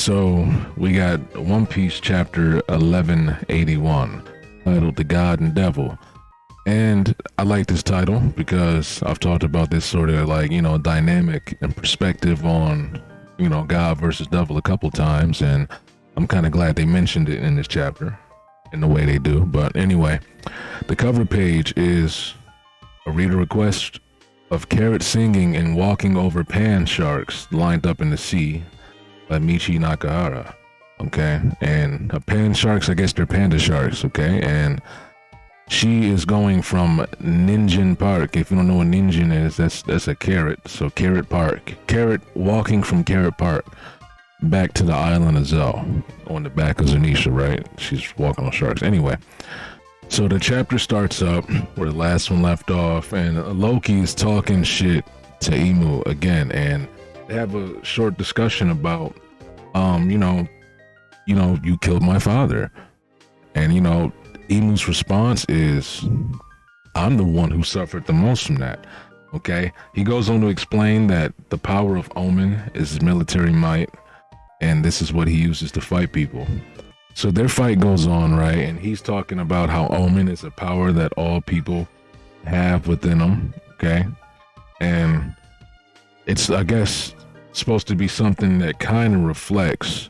So we got One Piece chapter 1181 titled The God and Devil. And I like this title because I've talked about this sort of like, dynamic and perspective on, God versus devil a couple times. And I'm kind of glad they mentioned it in this chapter in the way they do. But anyway, the cover page is a reader request of Carrot singing and walking over pan sharks lined up in the sea by Michi Nakahara. Okay. And pan sharks, I guess they're panda sharks. Okay. And she is going from Ninjin Park. If you don't know what Ninjin is, that's a carrot. So Carrot Park. Carrot walking from Carrot Park back to the island of Zoe on the back of Zanisha, right? She's walking on sharks. Anyway, so the chapter starts up where the last one left off, and Loki is talking shit to Imu again, and they have a short discussion about, you killed my father, and Imu's response is, I'm the one who suffered the most from that. Okay. He goes on to explain that the power of Omen is his military might, and this is what he uses to fight people. So their fight goes on, right? And he's talking about how Omen is a power that all people have within them. Okay. And it's, I guess, supposed to be something that kind of reflects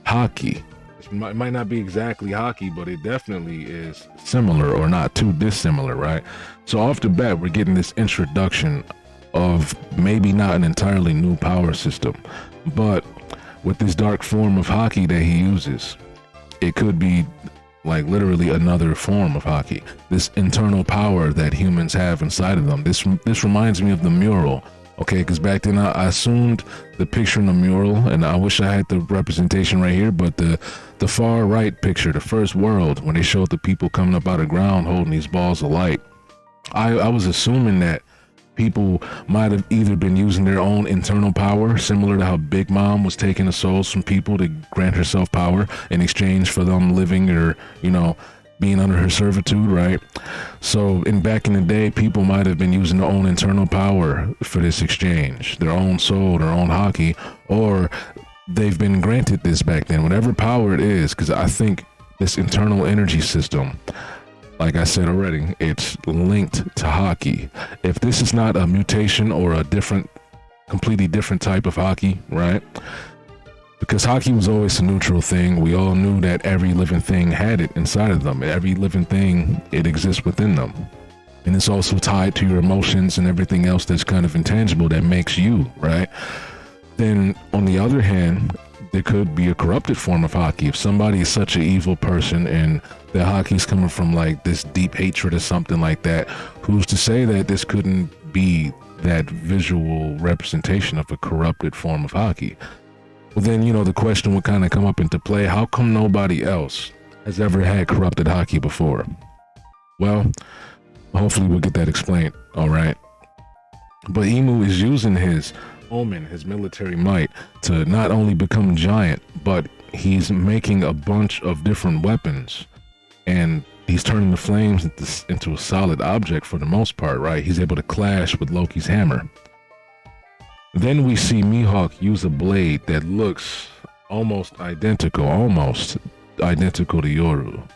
hockey. It might not be exactly hockey, but it definitely is similar or not too dissimilar, right? So off the bat, we're getting this introduction of maybe not an entirely new power system, but with this dark form of hockey that he uses, it could be like literally another form of hockey. This internal power that humans have inside of them. This reminds me of the mural. Okay, because back then I assumed the picture in the mural, and I wish I had the representation right here, but the far right picture, the first world, when they showed the people coming up out of the ground holding these balls of light, I was assuming that people might have either been using their own internal power, similar to how Big Mom was taking the souls from people to grant herself power in exchange for them living or, being under her servitude, right? So back in the day, people might have been using their own internal power for this exchange, their own soul, their own hockey, or they've been granted this back then, whatever power it is, because I think this internal energy system, like I said already, it's linked to hockey. If this is not a mutation or a completely different type of hockey, right? Because hockey was always a neutral thing. We all knew that every living thing had it inside of them. Every living thing, it exists within them. And it's also tied to your emotions and everything else that's kind of intangible that makes you, right? Then on the other hand, there could be a corrupted form of hockey. If somebody is such an evil person and the hockey's coming from like this deep hatred or something like that, who's to say that this couldn't be that visual representation of a corrupted form of hockey? Well, then, the question would kind of come up into play. How come nobody else has ever had corrupted hockey before? Well, hopefully we'll get that explained. All right. But Imu is using his Omen, his military might, to not only become giant, but he's making a bunch of different weapons, and he's turning the flames into a solid object for the most part, right? He's able to clash with Loki's hammer. Then we see Mihawk use a blade that looks almost identical to Yoru.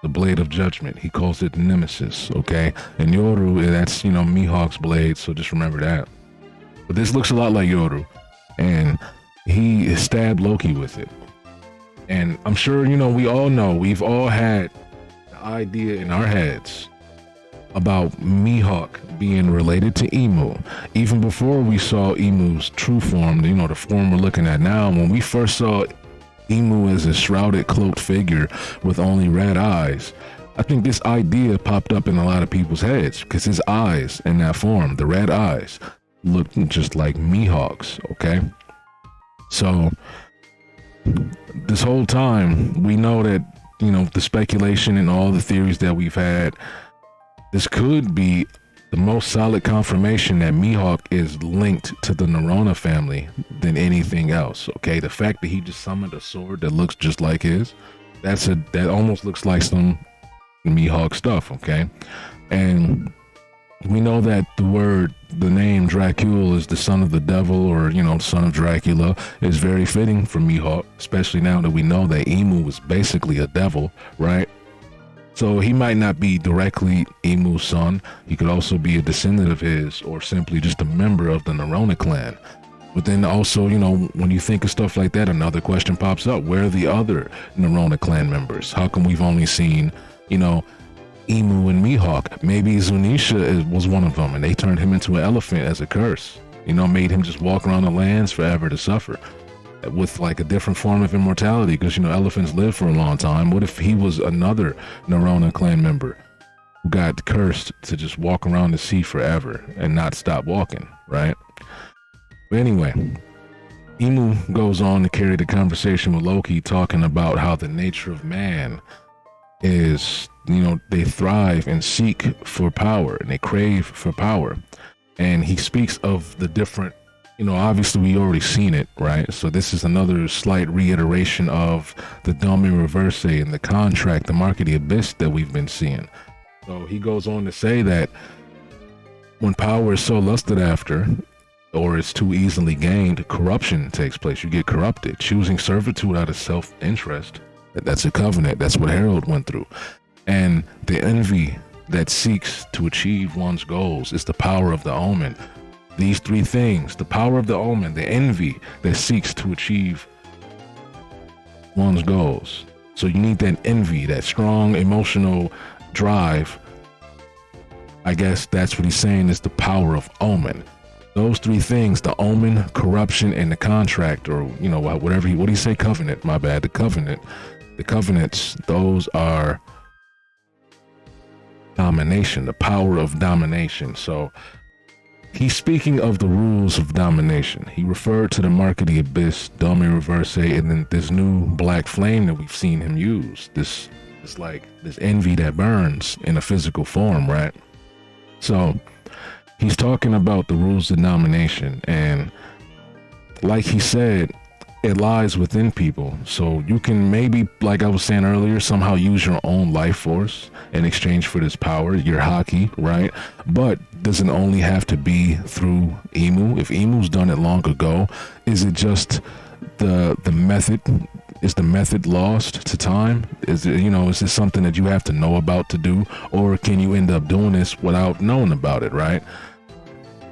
The blade of judgment. He calls it Nemesis, okay? And Yoru, that's, Mihawk's blade, so just remember that. But this looks a lot like Yoru, and he stabbed Loki with it. And I'm sure, we all know, we've all had the idea in our heads about Mihawk being related to Imu. Even before we saw Imu's true form, the form we're looking at now, when we first saw Imu as a shrouded, cloaked figure with only red eyes, I think this idea popped up in a lot of people's heads because his eyes in that form, the red eyes, looked just like Mihawk's, okay? So this whole time, we know that, the speculation and all the theories that we've had, this could be the most solid confirmation that Mihawk is linked to the Nerona family than anything else, okay? The fact that he just summoned a sword that looks just like his, that almost looks like some Mihawk stuff, okay? And We know that the name Dracul is the son of the devil, or, son of Dracula, is very fitting for Mihawk, especially now that we know that Imu was basically a devil, right? So he might not be directly Imu's son. He could also be a descendant of his, or simply just a member of the Nerona clan. But then also, when you think of stuff like that, another question pops up. Where are the other Nerona clan members? How come we've only seen, Imu and Mihawk? Maybe Zunisha was one of them, and they turned him into an elephant as a curse. Made him just walk around the lands forever to suffer with like a different form of immortality, because elephants live for a long time. What if he was another Nerona clan member who got cursed to just walk around the sea forever and not stop walking, right? But anyway, Imu goes on to carry the conversation with Loki, talking about how the nature of man is, they thrive and seek for power, and they crave for power. And he speaks of the different, obviously we already seen it, right? So this is another slight reiteration of the Dome Reverse and the contract, the Mark of the Abyss that we've been seeing. So he goes on to say that when power is so lusted after, or is too easily gained, corruption takes place. You get corrupted. Choosing servitude out of self-interest, that's a covenant. That's what Harold went through. And the envy that seeks to achieve one's goals is the power of the omen. These three things, the power of the omen, the envy that seeks to achieve one's goals. So you need that envy, that strong emotional drive. I guess that's what he's saying is the power of omen. Those three things, the omen, corruption, and the contract, or, whatever what do you say? Covenant, my bad. The covenants, those are domination, the power of domination. So he's speaking of the rules of domination. He referred to the Mark of the Abyss, Dome Reverse, and then this new black flame that we've seen him use. This envy that burns in a physical form, right? So he's talking about the rules of domination, and like he said, it lies within people. So you can maybe, like I was saying earlier, somehow use your own life force in exchange for this power, your haki, right? But does it only have to be through Imu? If Imu's done it long ago, is it just the method? Is the method lost to time? Is it, is this something that you have to know about to do? Or can you end up doing this without knowing about it, right?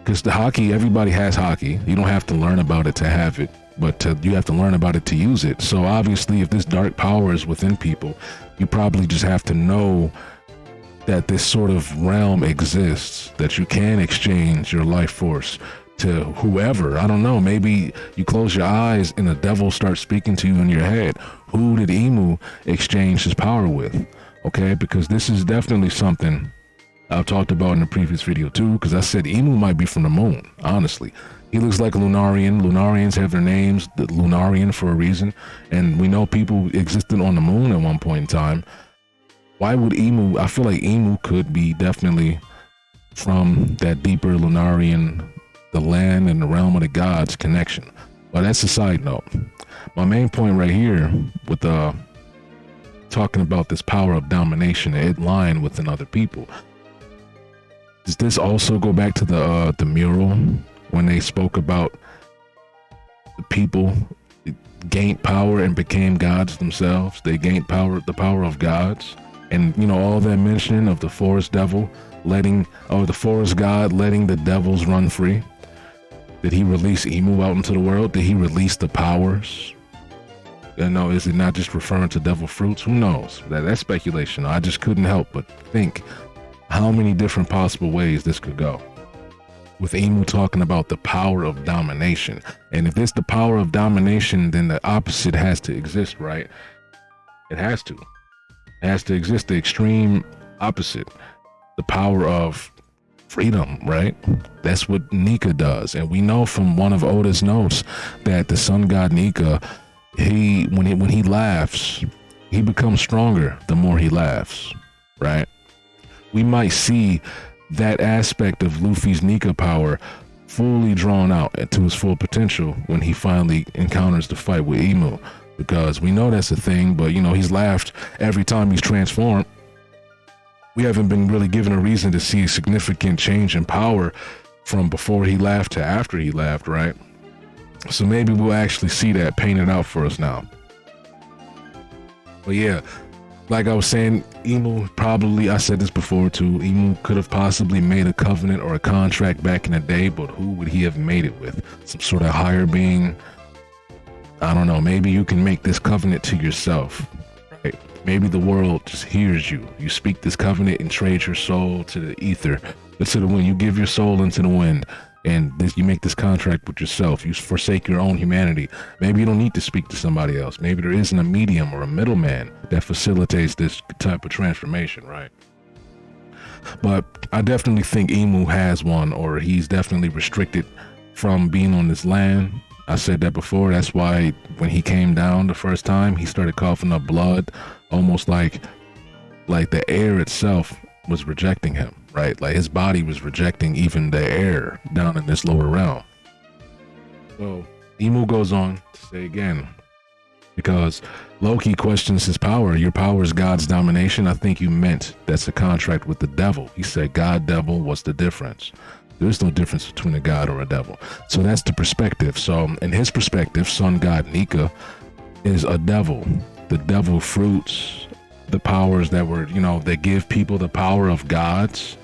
Because the haki, everybody has haki. You don't have to learn about it to have it, but you have to learn about it to use it. So obviously, if this dark power is within people, you probably just have to know that this sort of realm exists, that you can exchange your life force to whoever. I don't know, maybe you close your eyes and the devil starts speaking to you in your head. Who did Imu exchange his power with? Okay, because this is definitely something I've talked about in the previous video too, because I said Imu might be from the moon, honestly. He looks like a Lunarian. Lunarians have their names, the Lunarian, for a reason. And we know people existed on the moon at one point in time. Why would Imu, I feel like Imu could be definitely from that deeper Lunarian, the land and the realm of the gods connection. But that's a side note. My main point right here with talking about this power of domination, it lying within other people. Does this also go back to the mural when they spoke about the people gained power and became gods themselves? They gained power, the power of gods, and all that mention of the forest devil the forest god letting the devils run free. Did he release Imu out into the world? Did he release the powers? Is it not just referring to devil fruits? Who knows? That's speculation. I just couldn't help but think how many different possible ways this could go. With Imu talking about the power of domination. And if it's the power of domination, then the opposite has to exist, right? It has to. It has to exist, the extreme opposite. The power of freedom, right? That's what Nika does. And we know from one of Oda's notes that the sun god Nika, when he laughs, he becomes stronger the more he laughs, right? We might see that aspect of Luffy's Nika power fully drawn out to his full potential when he finally encounters the fight with Imu, because we know that's a thing, but he's laughed every time he's transformed. We haven't been really given a reason to see a significant change in power from before he left to after he left, right? So maybe we'll actually see that painted out for us now. But yeah, like I was saying, Imu probably, I said this before too, Imu could have possibly made a covenant or a contract back in the day, but who would he have made it with? Some sort of higher being? I don't know, maybe you can make this covenant to yourself, right? Maybe the world just hears you. You speak this covenant and trade your soul to the ether, to the wind. You give your soul into the wind, and you make this contract with yourself. You forsake your own humanity. Maybe you don't need to speak to somebody else. Maybe there isn't a medium or a middleman that facilitates this type of transformation, right? But I definitely think Imu has one, or he's definitely restricted from being on this land. I said that before. That's why when he came down the first time, he started coughing up blood, almost like the air itself was rejecting him, right? Like his body was rejecting even the air down in this lower realm. So Imu goes on to say again, because Loki questions his power. Your power is God's domination. I think you meant that's a contract with the devil. He said, God, devil, what's the difference? There's no difference between a god or a devil. So that's the perspective. So in his perspective, sun god Nika is a devil. The devil fruits, the powers that were, that give people the power of gods,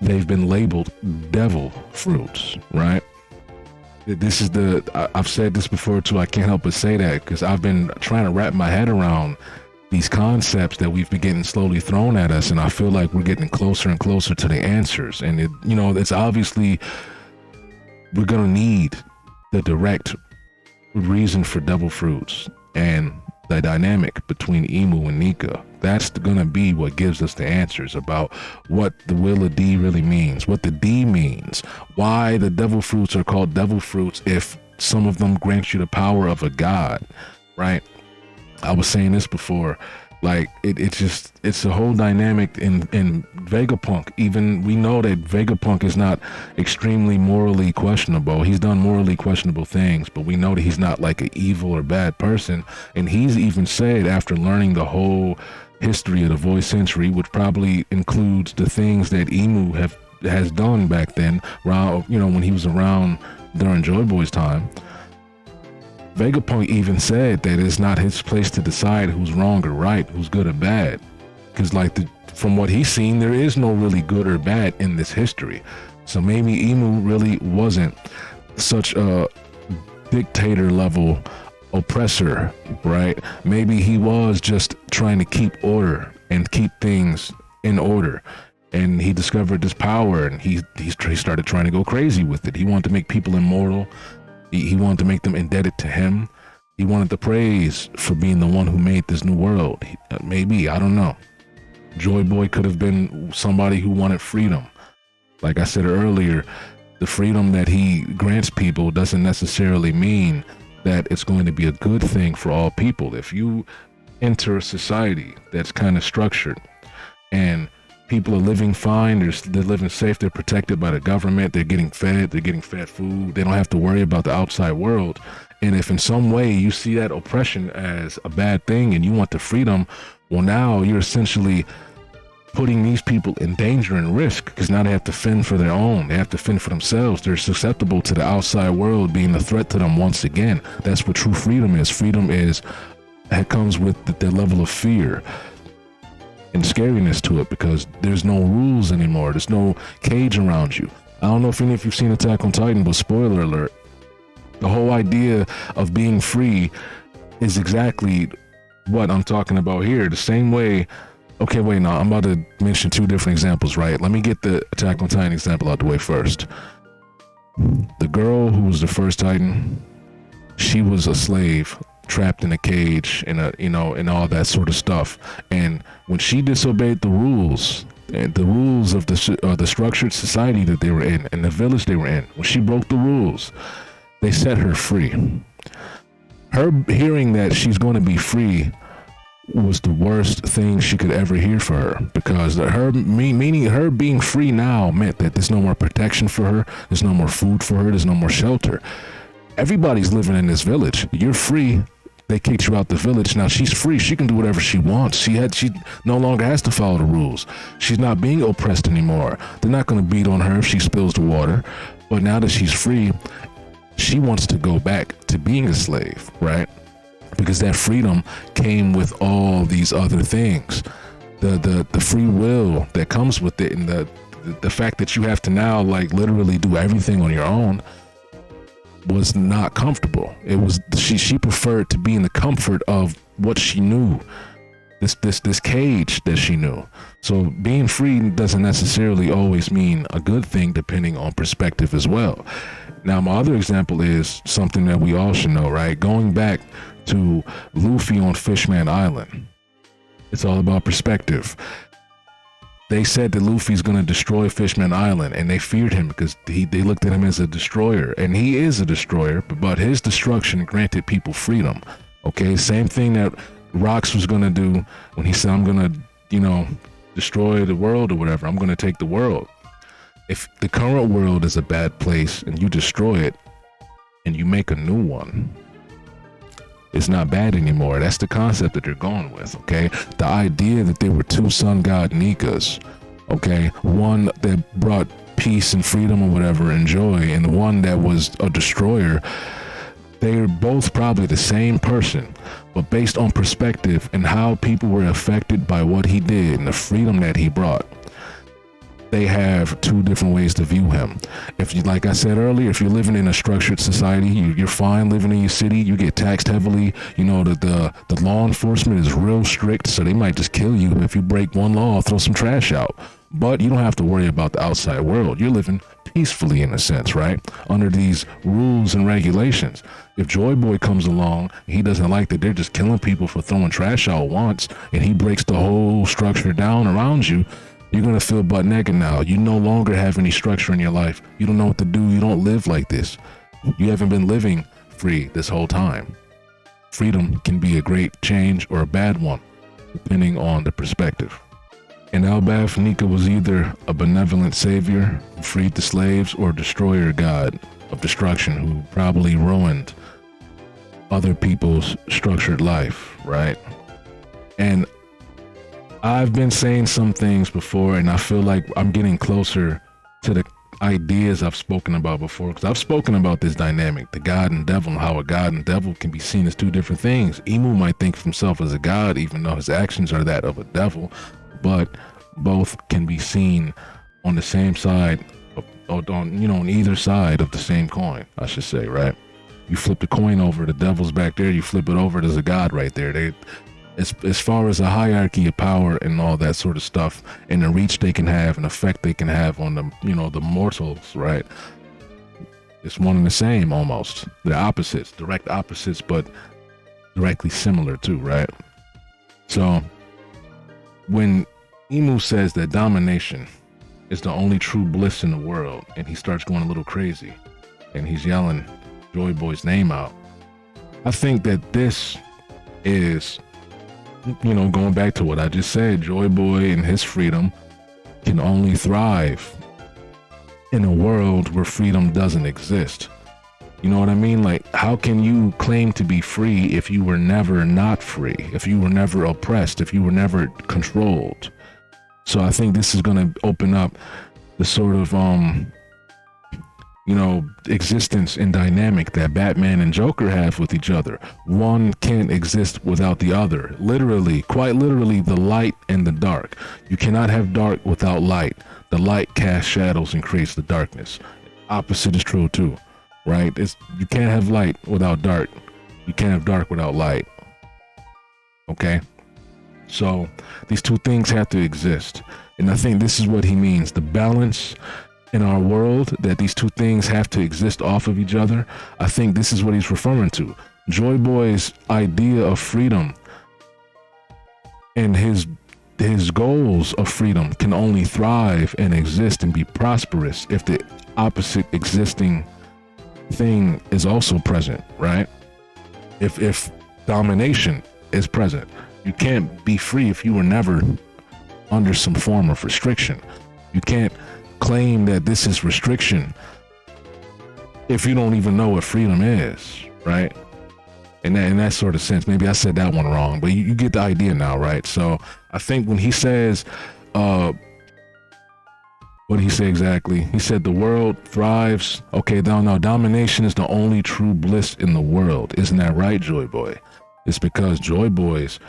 they've been labeled devil fruits, right? This is I've said this before too. I can't help but say that because I've been trying to wrap my head around these concepts that we've been getting slowly thrown at us, and I feel like we're getting closer and closer to the answers. And it's obviously we're gonna need the direct reason for devil fruits and the dynamic between Imu and Nika. That's gonna be what gives us the answers about what the will of D really means, what the D means, why the devil fruits are called devil fruits if some of them grant you the power of a god, right? I was saying this before, like it's a whole dynamic in Vegapunk. Even we know that Vegapunk is not extremely morally questionable. He's done morally questionable things, but we know that he's not like an evil or bad person. And he's even said, after learning the whole history of the Void Century, which probably includes the things that Imu has done back then, around when he was around during Joy Boy's time. Vegapunk even said that it's not his place to decide who's wrong or right, who's good or bad. Because from what he's seen, there is no really good or bad in this history. So maybe Imu really wasn't such a dictator level oppressor, right? Maybe he was just trying to keep order and keep things in order. And he discovered this power, and he started trying to go crazy with it. He wanted to make people immortal. He wanted to make them indebted to him. He wanted the praise for being the one who made this new world. Maybe, I don't know. Joy Boy could have been somebody who wanted freedom. Like I said earlier, the freedom that he grants people doesn't necessarily mean that it's going to be a good thing for all people. If you enter a society that's kind of structured and people are living fine, they're living safe, they're protected by the government, they're getting fed food, they don't have to worry about the outside world. And if in some way you see that oppression as a bad thing and you want the freedom, well, now you're essentially putting these people in danger and risk, because now they have to fend for their own. They have to fend for themselves. They're susceptible to the outside world being a threat to them once again. That's what true freedom is. It comes with the level of fear and scariness to it, because there's no rules anymore. There's no cage around you. I don't know if any of you've seen Attack on Titan, but spoiler alert, the whole idea of being free is exactly what I'm talking about here. The same way. Okay, wait, no, I'm about to mention two different examples, right? Let me get the Attack on Titan example out the way first. The girl who was the first Titan, she was a slave, trapped in a cage, and all that sort of stuff. And when she disobeyed the rules, and the rules of the structured society that they were in, and the village they were in, when she broke the rules, they set her free. Her hearing that she's going to be free was the worst thing she could ever hear for her, because meaning her being free now meant that there's no more protection for her, there's no more food for her, there's no more shelter. Everybody's living in this village. You're free. they kicked you out the village. Now she's free. She can do whatever she wants. She no longer has to follow the rules. She's not being oppressed anymore. They're not going to beat on her if she spills the water. But now that she's free, she wants to go back to being a slave, right? Because that freedom came with all these other things. The free will that comes with it, and the fact that you have to now like literally do everything on your own was not comfortable. It was she preferred to be in the comfort of what she knew, this cage that she knew. So being free doesn't necessarily always mean a good thing, depending on perspective as well. Now, my other example is something that we all should know, right? Going back to Luffy on Fishman Island, it's all about perspective. They said that Luffy's going to destroy Fishman Island, and they feared him because they looked at him as a destroyer, and he is a destroyer, but his destruction granted people freedom. Okay, same thing that Rox was going to do when he said, I'm going to, destroy the world or whatever. I'm going to take the world. If the current world is a bad place and you destroy it and you make a new one, it's not bad anymore. That's the concept that they're going with, okay? The idea that there were two sun god Nikas, okay? One that brought peace and freedom or whatever and joy, and one that was a destroyer. They're both probably the same person, but based on perspective and how people were affected by what he did and the freedom that he brought, they have two different ways to view him. If you, like I said earlier, if you're living in a structured society, you're fine living in your city, you get taxed heavily, the law enforcement is real strict, so they might just kill you if you break one law or throw some trash out. But you don't have to worry about the outside world. You're living peacefully in a sense, right? Under these rules and regulations. If Joy Boy comes along, he doesn't like that they're just killing people for throwing trash out once, and he breaks the whole structure down around you, you're going to feel butt naked now. You no longer have any structure in your life. You don't know what to do. You don't live like this. You haven't been living free this whole time. Freedom can be a great change or a bad one, depending on the perspective. In Elbaf, Nika was either a benevolent savior who freed the slaves or a destroyer god of destruction who probably ruined other people's structured life, right? And I've been saying some things before, and I feel like I'm getting closer to the ideas I've spoken about before, because I've spoken about this dynamic, the god and devil, and how a god and devil can be seen as two different things. Imu might think of himself as a god, even though his actions are that of a devil, but both can be seen on the same side, on either side of the same coin, I should say, right? You flip the coin over, the devil's back there, you flip it over, there's a god right there. As far as a hierarchy of power and all that sort of stuff, and the reach they can have, and effect they can have on the mortals, right? It's one and the same almost. They're opposites, direct opposites, but directly similar too, right? So when Imu says that domination is the only true bliss in the world, and he starts going a little crazy, and he's yelling Joy Boy's name out, I think that this is, going back to what I just said, Joy Boy and his freedom can only thrive in a world where freedom doesn't exist. You know what I mean? Like, how can you claim to be free if you were never not free, if you were never oppressed, if you were never controlled? So I think this is going to open up the sort of, existence and dynamic that Batman and Joker have with each other. One can't exist without the other. Literally, quite literally, the light and the dark. You cannot have dark without light. The light casts shadows and creates the darkness. Opposite is true too, right? You can't have light without dark. You can't have dark without light. Okay? So these two things have to exist. And I think this is what he means. The balance in our world, that these two things have to exist off of each other. I think this is what he's referring to. Joy Boy's idea of freedom and his goals of freedom can only thrive and exist and be prosperous if the opposite existing thing is also present, right? If domination is present, you can't be free if you were never under some form of restriction. You can't claim that this is restriction if you don't even know what freedom is, right? in that sort of sense. Maybe I said that one wrong, but you get the idea now, right? So I think when he says, what did he say exactly? He said the world thrives. Okay, now domination is the only true bliss in the world. Isn't that right, Joy Boy? It's because Joy Boys,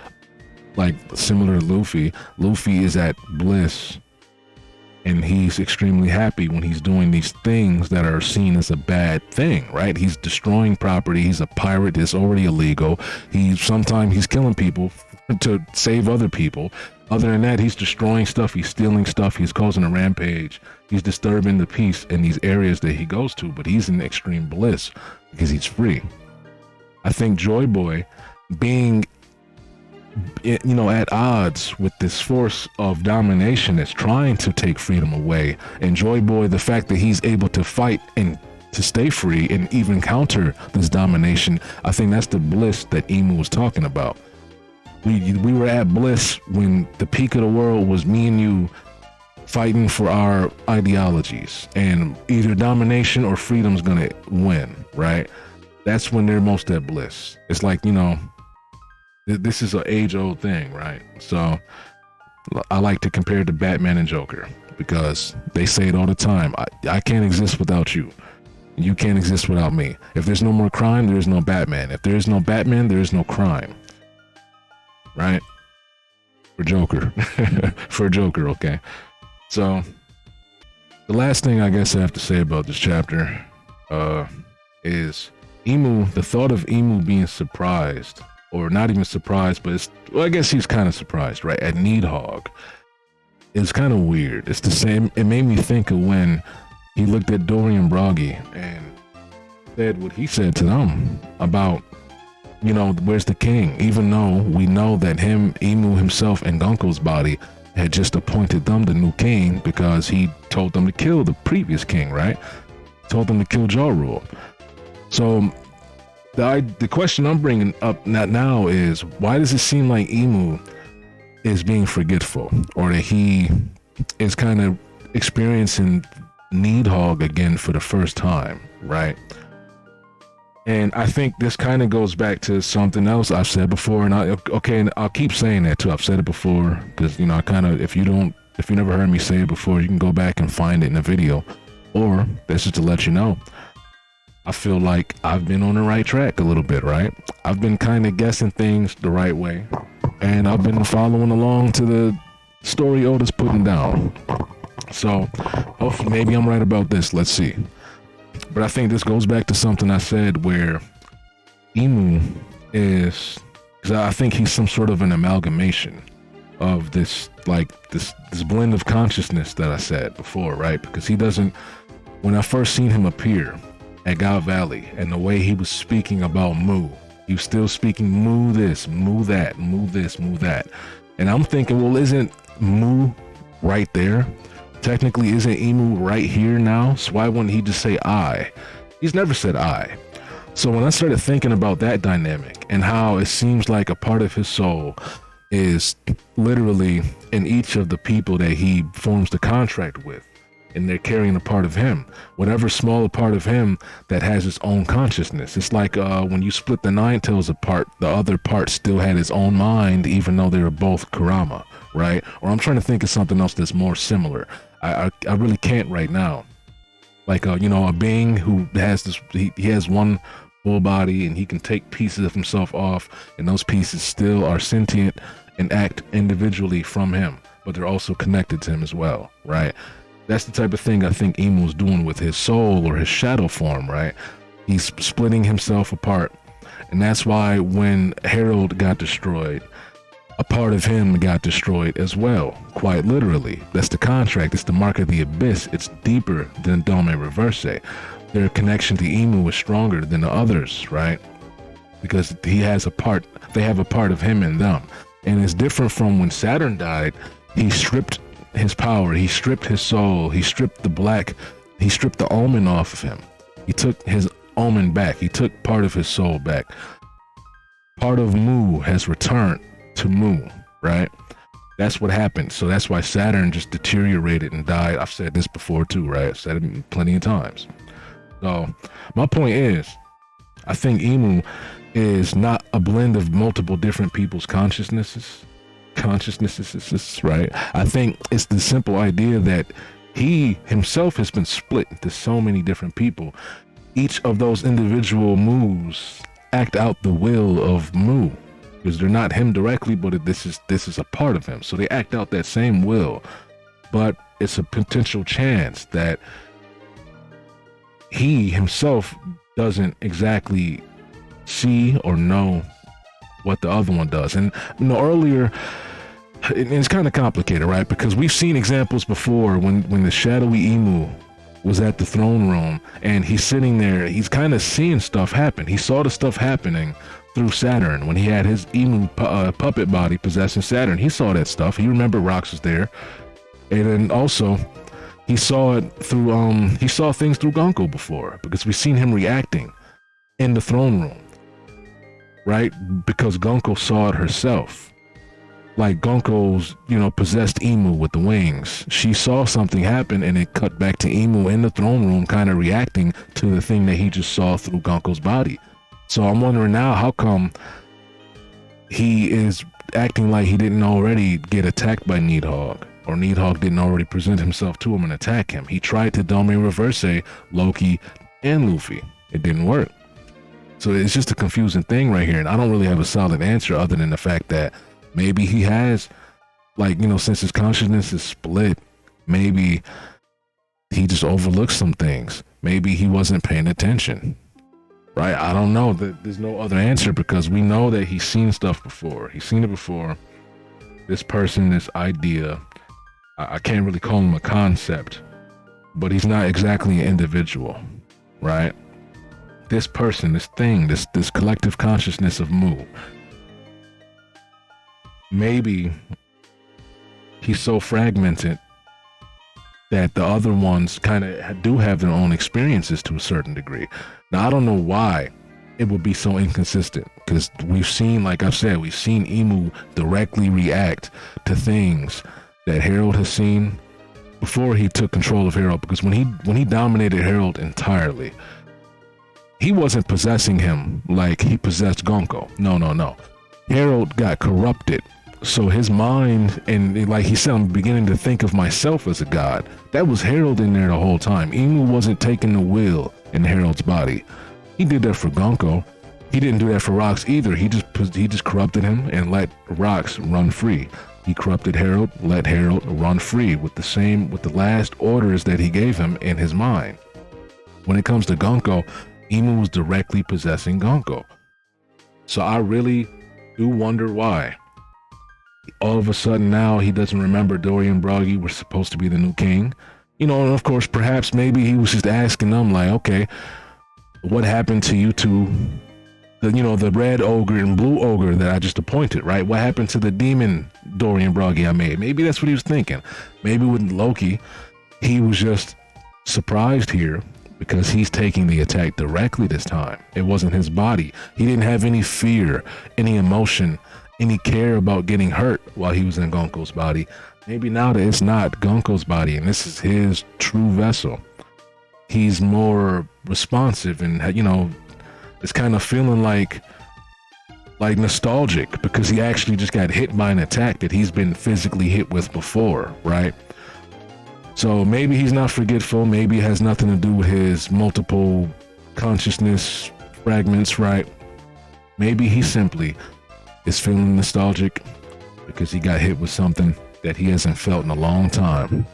like similar to Luffy is at bliss. And he's extremely happy when he's doing these things that are seen as a bad thing, right? He's destroying property. He's a pirate. It's already illegal. Sometimes he's killing people to save other people. Other than that, he's destroying stuff. He's stealing stuff. He's causing a rampage. He's disturbing the peace in these areas that he goes to, but he's in extreme bliss because he's free. I think Joy Boy being at odds with this force of domination that's trying to take freedom away, and Joy Boy, the fact that he's able to fight and to stay free and even counter this domination, I think that's the bliss that Imu was talking about. We were at bliss when the peak of the world was me and you fighting for our ideologies, and either domination or freedom's gonna win, right? That's when they're most at bliss. It's like, this is an age-old thing, right? So I like to compare it to Batman and Joker because they say it all the time. I can't exist without you. You can't exist without me. If there's no more crime, there is no Batman. If there is no Batman, there is no crime. Right? For Joker. For Joker, okay. So the last thing I guess I have to say about this chapter is Imu, the thought of Imu being surprised, or not even surprised, but I guess he's kind of surprised, right? At Needhog. It's kind of weird. It's the same. It made me think of when he looked at Dorian Broggy and said what he said to them about, where's the king? Even though we know that Imu himself, and Gunko's body had just appointed them the new king because he told them to kill the previous king, right? Told them to kill Ja Rule. So the question I'm bringing up now is, why does it seem like Imu is being forgetful, or that he is kind of experiencing Needhog again for the first time, right? And I think this kind of goes back to something else I've said before, and I'll keep saying that too. I've said it before because I kind of, if you never heard me say it before, you can go back and find it in a video, or that's just to let you know. I feel like I've been on the right track a little bit, right? I've been kind of guessing things the right way, and I've been following along to the story Oda's putting down. So hopefully maybe I'm right about this. Let's see. But I think this goes back to something I said where Imu is, because I think he's some sort of an amalgamation of this blend of consciousness that I said before, right? Because he doesn't, when I first seen him appear at God Valley, and the way he was speaking about Mu, he was still speaking Mu this, Mu that, Mu this, Mu that. And I'm thinking, well, isn't Mu right there? Technically, isn't Imu right here now? So why wouldn't he just say I? He's never said I. So when I started thinking about that dynamic and how it seems like a part of his soul is literally in each of the people that he forms the contract with, and they're carrying a part of him, whatever smaller part of him that has its own consciousness. It's like when you split the Nine Tails apart, the other part still had its own mind, even though they were both Kurama, right? Or I'm trying to think of something else that's more similar. I really can't right now. Like a being who has this, he has one full body, and he can take pieces of himself off, and those pieces still are sentient and act individually from him, but they're also connected to him as well, right? That's the type of thing I think Imu's doing with his soul or his shadow form, right? He's splitting himself apart. And that's why when Harold got destroyed, a part of him got destroyed as well, quite literally. That's the contract. It's the mark of the abyss. It's deeper than Dome Reverse. Their connection to Imu is stronger than the others, right? Because they have a part of him in them. And it's different from when Saturn died. He stripped his power, he stripped his soul, he stripped the omen off of him. He took his omen back, he took part of his soul back. Part of Mu has returned to Mu, right? That's what happened. So that's why Saturn just deteriorated and died. I've said this before too, right? I've said it plenty of times. So my point is, I think Imu is not a blend of multiple different people's consciousnesses, right? I think it's the simple idea that he himself has been split into so many different people. Each of those individual Mu's act out the will of Mu, because they're not him directly, but this is a part of him. So they act out that same will, but it's a potential chance that he himself doesn't exactly see or know what the other one does. And earlier, it's kind of complicated, right? Because we've seen examples before when the shadowy Imu was at the throne room and he's sitting there, he's kind of seeing stuff happen. He saw the stuff happening through Saturn when he had his Imu puppet body possessing Saturn. He saw that stuff. He remembered Rox was there. And then also he saw it through he saw things through Gonko before, because we've seen him reacting in the throne room, right? Because Gonko saw it herself. Like Gonko's, possessed Imu with the wings. She saw something happen and it cut back to Imu in the throne room kind of reacting to the thing that he just saw through Gonko's body. So I'm wondering now, how come he is acting like he didn't already get attacked by Needhog, or Needhog didn't already present himself to him and attack him. He tried to Dome Reverse Loki and Luffy. It didn't work. So it's just a confusing thing right here, and I don't really have a solid answer other than the fact that maybe he has, since his consciousness is split, maybe he just overlooked some things. Maybe he wasn't paying attention, right? I don't know. There's no other answer, because we know that he's seen stuff before. He's seen it before. This person, this idea, I can't really call him a concept, but he's not exactly an individual, right? This person, this thing, this collective consciousness of Mu, maybe he's so fragmented that the other ones kind of do have their own experiences to a certain degree. Now, I don't know why it would be so inconsistent, because we've seen, like I've said, we've seen Imu directly react to things that Harold has seen before he took control of Harold. Because when he dominated Harold entirely, he wasn't possessing him like he possessed Gonko. No. Harold got corrupted. So his mind, and like he said, I'm beginning to think of myself as a god. That was Harold in there the whole time. Imu wasn't taking the will in Harold's body. He did that for Gonko. He didn't do that for Rox either. He just corrupted him and let Rox run free. He corrupted Harold, let Harold run free with the last orders that he gave him in his mind. When it comes to Gonko, Imu was directly possessing Gonko. So I really do wonder why all of a sudden now he doesn't remember Dorian Broggy was supposed to be the new king. And of course, perhaps maybe he was just asking them, like, okay, what happened to you two? The red ogre and blue ogre that I just appointed, right? What happened to the demon Dorian Broggy I made? Maybe that's what he was thinking. Maybe with Loki, he was just surprised here because he's taking the attack directly this time. It wasn't his body. He didn't have any fear, any emotion, any care about getting hurt while he was in Gonko's body. Maybe now that it's not Gonko's body and this is his true vessel, he's more responsive and, it's kind of feeling like nostalgic, because he actually just got hit by an attack that he's been physically hit with before, right? So maybe he's not forgetful. Maybe it has nothing to do with his multiple consciousness fragments, right? Maybe he simply is feeling nostalgic because he got hit with something that he hasn't felt in a long time.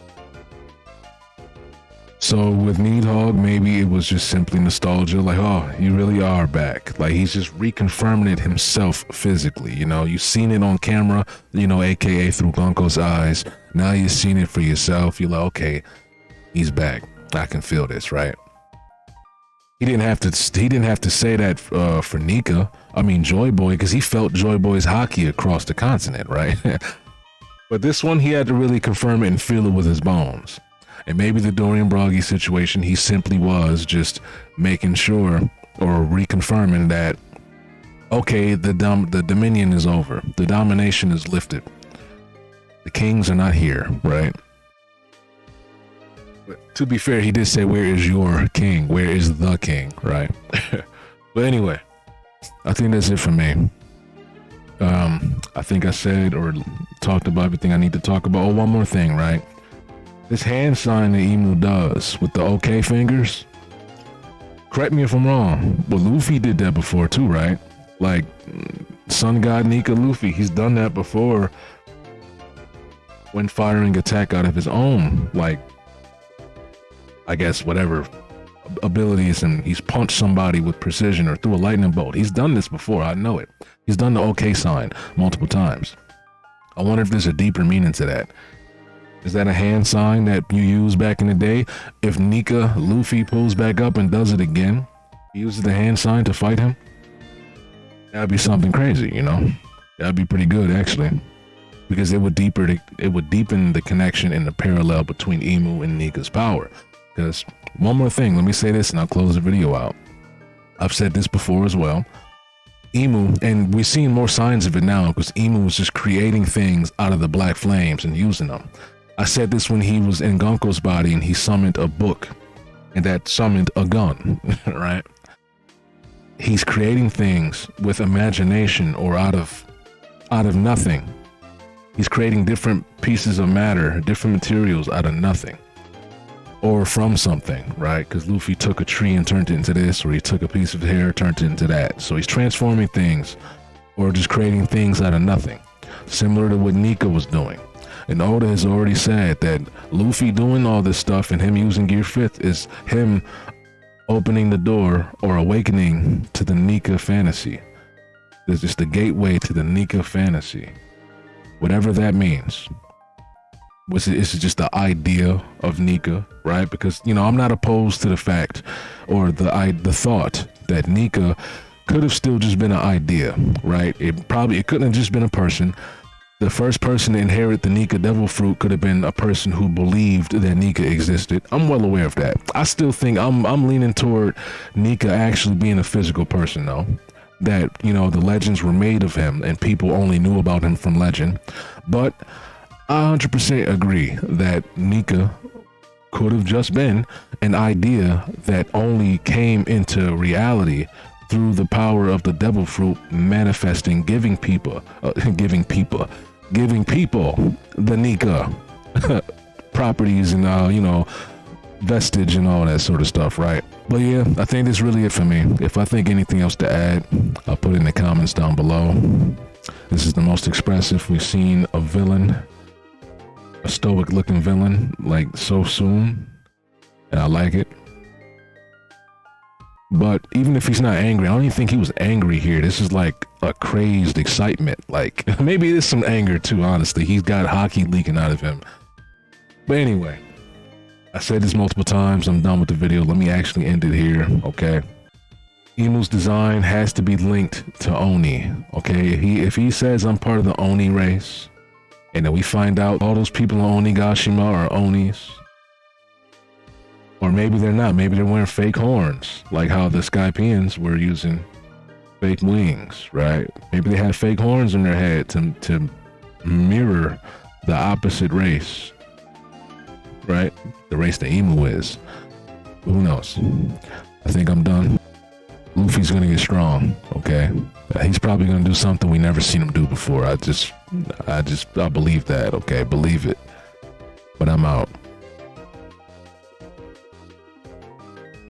So with Needhog, maybe it was just simply nostalgia, like, oh, you really are back. Like, he's just reconfirming it himself physically. You've seen it on camera, aka through Gonko's eyes. Now you've seen it for yourself. You're like, okay, he's back. I can feel this, right? He didn't have to say that for Joy Boy, because he felt Joy Boy's hockey across the continent, right? But this one, he had to really confirm it and feel it with his bones. And maybe the Dorian Broggy situation, he simply was just making sure or reconfirming that, okay, the dominion is over. The domination is lifted. The kings are not here, right? But to be fair, he did say, where is your king? Where is the king, right? But anyway, I think that's it for me. I think I said or talked about everything I need to talk about. Oh, one more thing, right? This hand sign that Imu does with the OK fingers. Correct me if I'm wrong, but Luffy did that before too, right? Like Sun God Nika Luffy, he's done that before when firing attack out of his own, like, I guess whatever abilities, and he's punched somebody with precision or threw a lightning bolt. He's done this before, I know it. He's done the OK sign multiple times. I wonder if there's a deeper meaning to that. Is that a hand sign that you used back in the day? If Nika Luffy pulls back up and does it again, he uses the hand sign to fight him? That'd be something crazy, you know? That'd be pretty good, actually. Because it would deepen the connection and the parallel between Imu and Nika's power. Because, one more thing, let me say this and I'll close the video out. I've said this before as well. Imu, and we're seeing more signs of it now because Imu was just creating things out of the black flames and using them. I said this when he was in Gunko's body and he summoned a book and that summoned a gun, right? He's creating things with imagination or out of nothing. He's creating different pieces of matter, different materials out of nothing. Or from something, right? Because Luffy took a tree and turned it into this, or he took a piece of hair, turned it into that. So he's transforming things or just creating things out of nothing. Similar to what Nika was doing. And Oda has already said that Luffy doing all this stuff and him using Gear 5th is him opening the door or awakening to the Nika fantasy. It's just the gateway to the Nika fantasy. Whatever that means. It's just the idea of Nika, right? Because, you know, I'm not opposed to the fact or the thought that Nika could have still just been an idea, right? It couldn't have just been a person. The first person to inherit the Nika Devil Fruit could have been a person who believed that Nika existed. I'm well aware of that. I still think I'm leaning toward Nika actually being a physical person, though. That, you know, the legends were made of him and people only knew about him from legend. But I 100% agree that Nika could have just been an idea that only came into reality through the power of the Devil Fruit manifesting, giving people the Nika properties and, you know, vestige and all that sort of stuff, right? But yeah, I think that's really it for me. If I think anything else to add, I'll put it in the comments down below. This is the most expressive we've seen a villain, a stoic looking villain, like so soon, and I like it. But even if he's not angry, I don't even think he was angry here. This is like a crazed excitement. Like, maybe there's some anger too, honestly. He's got hockey leaking out of him. But anyway, I said this multiple times. I'm done with the video. Let me actually end it here, okay? Imu's design has to be linked to Oni, okay? If he says I'm part of the Oni race, and then we find out all those people in Onigashima are Onis, or maybe they're not. Maybe they're wearing fake horns, like how the Skypians were using fake wings, right? Maybe they had fake horns in their head to mirror the opposite race, right? The race that Imu is. Who knows? I think I'm done. Luffy's gonna get strong, okay? He's probably gonna do something we never seen him do before. I believe that, okay? Believe it. But I'm out.